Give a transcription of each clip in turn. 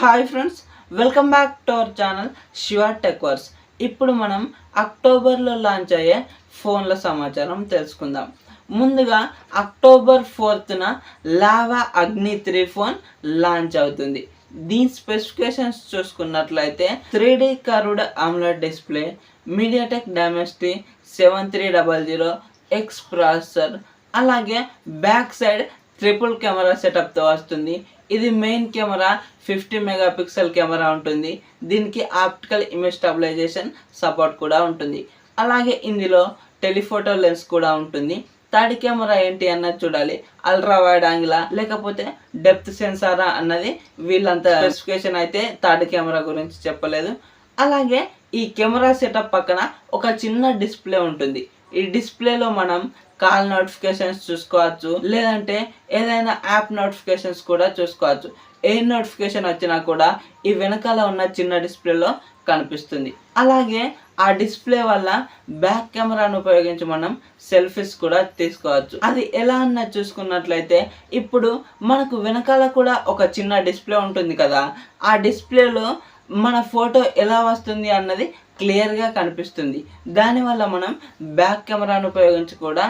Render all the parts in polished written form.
Hi friends, welcome back to our channel Shiva tech verse. ఇప్పుడు మనం అక్టోబర్లో లాంచ్ అయ్యే ఫోన్ల సమాచారం తెలుసుకుందాం. ముందుగా అక్టోబర్ 4న లావా అగ్ని 3 ఫోన్ లాంచ్ అవుతుంది. దీని స్పెసిఫికేషన్స్ చూసుకున్నట్లయితే 3D curved AMOLED display, MediaTek Dimensity 7300 X processor, అలాగే బ్యాక్ సైడ్ ట్రిపుల్ కెమెరా సెటప్తో వస్తుంది. ఇది మెయిన్ కెమెరా 50 మెగాపిక్సెల్ కెమెరా ఉంటుంది. దీనికి ఆప్టికల్ ఇమేజ్ స్టెబిలైజేషన్ సపోర్ట్ కూడా ఉంటుంది. అలాగే ఇందులో టెలిఫోటో లెన్స్ కూడా ఉంటుంది. థర్డ్ కెమెరా ఏంటి అన్నది చూడాలి. అల్ట్రా వైడ్ యాంగిలా లేకపోతే డెప్త్ సెన్సారా అన్నది వీళ్ళంత స్పెసిఫికేషన్ అయితే థర్డ్ కెమెరా గురించి చెప్పలేదు. అలాగే ఈ కెమెరా సెటప్ పక్కన ఒక చిన్న డిస్ప్లే ఉంటుంది. ఈ డిస్ప్లేలో మనం కాల్ నోటిఫికేషన్స్ చూసుకోవచ్చు, లేదంటే ఏదైనా యాప్ నోటిఫికేషన్స్ కూడా చూసుకోవచ్చు. ఏ నోటిఫికేషన్ వచ్చినా కూడా ఈ వెనకాల ఉన్న చిన్న డిస్ప్లేలో కనిపిస్తుంది. అలాగే ఆ డిస్ప్లే వల్ల బ్యాక్ కెమెరాను ఉపయోగించి మనం సెల్ఫీస్ కూడా తీసుకోవచ్చు. అది ఎలా అన్నది చూసుకున్నట్లయితే ఇప్పుడు మనకు వెనకాల కూడా ఒక చిన్న డిస్ప్లే ఉంటుంది కదా, ఆ డిస్ప్లేలో మన ఫోటో ఎలా వస్తుంది అన్నది క్లియర్గా కనిపిస్తుంది. దానివల్ల మనం బ్యాక్ కెమెరాను ఉపయోగించి కూడా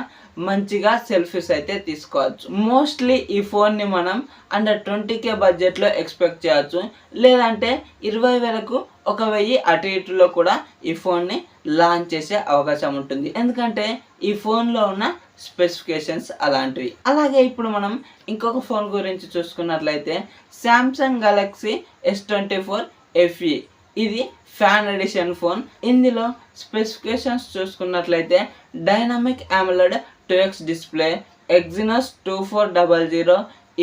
మంచిగా సెల్ఫీస్ అయితే తీసుకోవచ్చు. మోస్ట్లీ ఈ ఫోన్ని మనం అండర్ 20K బడ్జెట్లో ఎక్స్పెక్ట్ చేయవచ్చు, లేదంటే 20,000కు 1,000 అటు ఇటులో కూడా ఈ ఫోన్ని లాంచ్ చేసే అవకాశం ఉంటుంది. ఎందుకంటే ఈ ఫోన్లో ఉన్న స్పెసిఫికేషన్స్ అలాంటివి. అలాగే ఇప్పుడు మనం ఇంకొక ఫోన్ గురించి చూసుకున్నట్లయితే శాంసంగ్ గెలాక్సీ S24 FE. ఇది ఫ్యాన్ ఎడిషన్ ఫోన్. ఇందులో స్పెసిఫికేషన్స్ చూసుకున్నట్లయితే dynamic AMOLED 2x display, Exynos 2400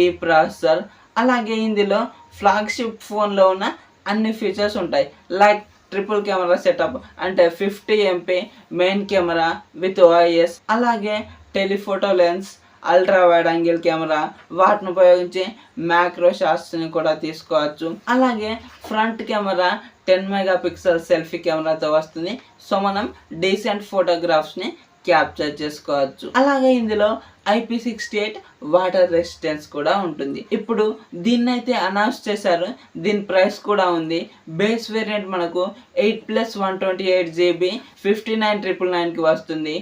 ఈ ప్రాసెసర్. అలాగే ఇందులో ఫ్లాగ్షిప్ ఫోన్లో ఉన్న అన్ని ఫీచర్స్ ఉంటాయి. లైక్ ట్రిపుల్ కెమెరా సెటప్, అంటే 50 MP main camera with OIS, అలాగే telephoto lens, ultra wide angle camera, వాటిని ఉపయోగించి మ్యాక్రో షాట్స్ని కూడా తీసుకోవచ్చు. అలాగే ఫ్రంట్ కెమెరా 10 మెగాపిక్సెల్ సెల్ఫీ కెమెరాతో వస్తుంది. సో మనం డీసెంట్ ఫోటోగ్రాఫ్స్ని క్యాప్చర్ చేసుకోవచ్చు. అలాగే ఇందులో IP68 వాటర్ రెసిస్టెన్స్ కూడా ఉంటుంది. ఇప్పుడు దీన్ని అయితే అనౌన్స్ చేశారు. దీని ప్రైస్ కూడా ఉంది. బేస్ వేరియంట్ మనకు 8+128GB 59,999కి వస్తుంది.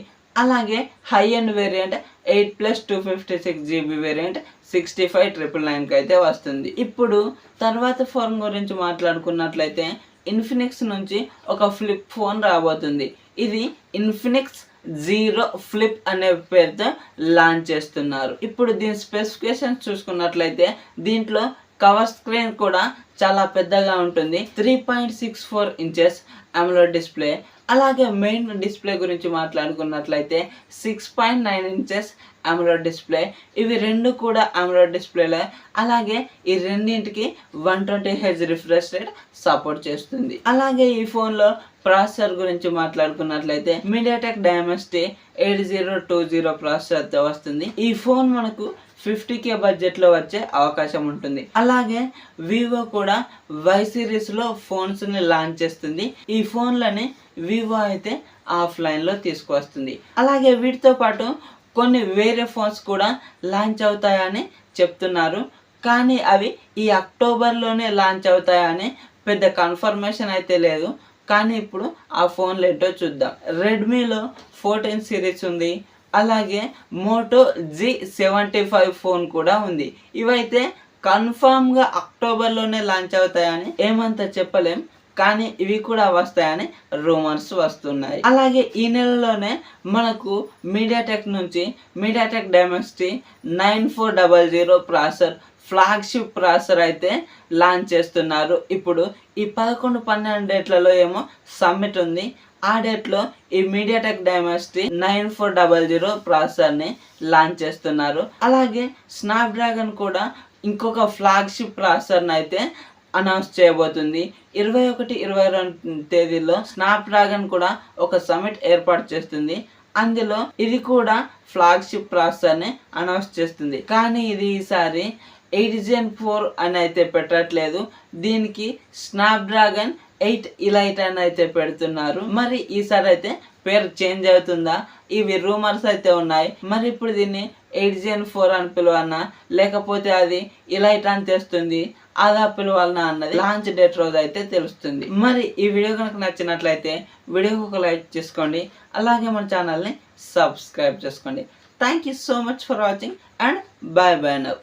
అలాగే high end variant 8+256GB variant 65,999కి అయితే వస్తుంది. ఇప్పుడు తర్వాత ఫోన్ గురించి మాట్లాడుకున్నట్లయితే ఇన్ఫినిక్స్ నుంచి ఒక ఫ్లిప్ ఫోన్ రాబోతుంది. ఇది ఇన్ఫినిక్స్ జీరో ఫ్లిప్ అనే పేరుతో లాంచ్ చేస్తున్నారు. ఇప్పుడు దీని స్పెసిఫికేషన్స్ చూసుకున్నట్లయితే దీంట్లో కవర్ స్క్రీన్ కూడా చాలా పెద్దగా ఉంటుంది. 3.64 ఇంచెస్ AMOLED డిస్ప్లే. అలాగే మెయిన్ డిస్ప్లే గురించి మాట్లాడుకున్నట్లయితే 6.9 ఇంచెస్ AMOLED డిస్ప్లే. ఇవి రెండు కూడా AMOLED డిస్ప్లేలే. అలాగే ఈ రెండింటికి 120Hz రిఫ్రెష్ రేట్ సపోర్ట్ చేస్తుంది. అలాగే ఈ ఫోన్లో ప్రాసెసర్ గురించి మాట్లాడుకున్నట్లయితే మీడియాటెక్ డైమెన్సిటీ 8020 ప్రాసెసర్తో వస్తుంది. ఈ ఫోన్ మనకు 50K బడ్జెట్లో వచ్చే అవకాశం ఉంటుంది. అలాగే వివో కూడా Y సిరీస్లో ఫోన్స్ని లాంచ్ చేస్తుంది. ఈ ఫోన్లని వివో అయితే ఆఫ్లైన్లో తీసుకువస్తుంది. అలాగే వీటితో పాటు కొన్ని వేరే ఫోన్స్ కూడా లాంచ్ అవుతాయని చెప్తున్నారు. కానీ అవి ఈ అక్టోబర్లోనే లాంచ్ అవుతాయని పెద్ద కన్ఫర్మేషన్ అయితే లేదు. కానీ ఇప్పుడు ఆ ఫోన్లు ఏంటో చూద్దాం. రెడ్మీలో 14 సిరీస్ ఉంది. అలాగే మోటో G75 ఫోన్ కూడా ఉంది. ఇవైతే కన్ఫామ్గా అక్టోబర్లోనే లాంచ్ అవుతాయని ఏమంత చెప్పలేం, కానీ ఇవి కూడా వస్తాయని రూమర్స్ వస్తున్నాయి. అలాగే ఈ నెలలోనే మనకు మీడియాటెక్ నుంచి MediaTek Dimensity 9400 processor, flagship processor అయితే లాంచ్ చేస్తున్నారు. ఇప్పుడు ఈ 11-12 డేట్లలో ఏమో సమ్మిట్ ఉంది. ఆ డేట్లో ఈ మీడియాటెక్ డైమెన్సిటీ 9400 ప్రాసెసర్ని లాంచ్ చేస్తున్నారు. అలాగే స్నాప్డ్రాగన్ కూడా ఇంకొక ఫ్లాగ్షిప్ ప్రాసెసర్ని అయితే అనౌన్స్ చేయబోతుంది. 21-22 తేదీల్లో స్నాప్డ్రాగన్ కూడా ఒక సమిట్ ఏర్పాటు చేస్తుంది. అందులో ఇది కూడా ఫ్లాగ్షిప్ ప్రాసెసర్ని అనౌన్స్ చేస్తుంది. కానీ ఇది ఈసారి 8 Gen 4 అని అయితే పెట్టట్లేదు. దీనికి స్నాప్డ్రాగన్ 8 Elite అని అయితే పెడుతున్నారు. మరి ఈసారి అయితే పేరు చేంజ్ అవుతుందా? ఇవి రూమర్స్ అయితే ఉన్నాయి. మరి ఇప్పుడు దీన్ని 8 Gen 4 అని పిలవన్నా, లేకపోతే అది Elite అని తెస్తుంది ఆదాపిల్ వలన అన్నది లాంచ్ డేట్ రోజు అయితే తెలుస్తుంది. మరి ఈ వీడియో కనుక నచ్చినట్లయితే వీడియోకి ఒక లైక్ చేసుకోండి, అలాగే మన ఛానల్ని సబ్స్క్రైబ్ చేసుకోండి. Thank you so much for watching and bye bye now.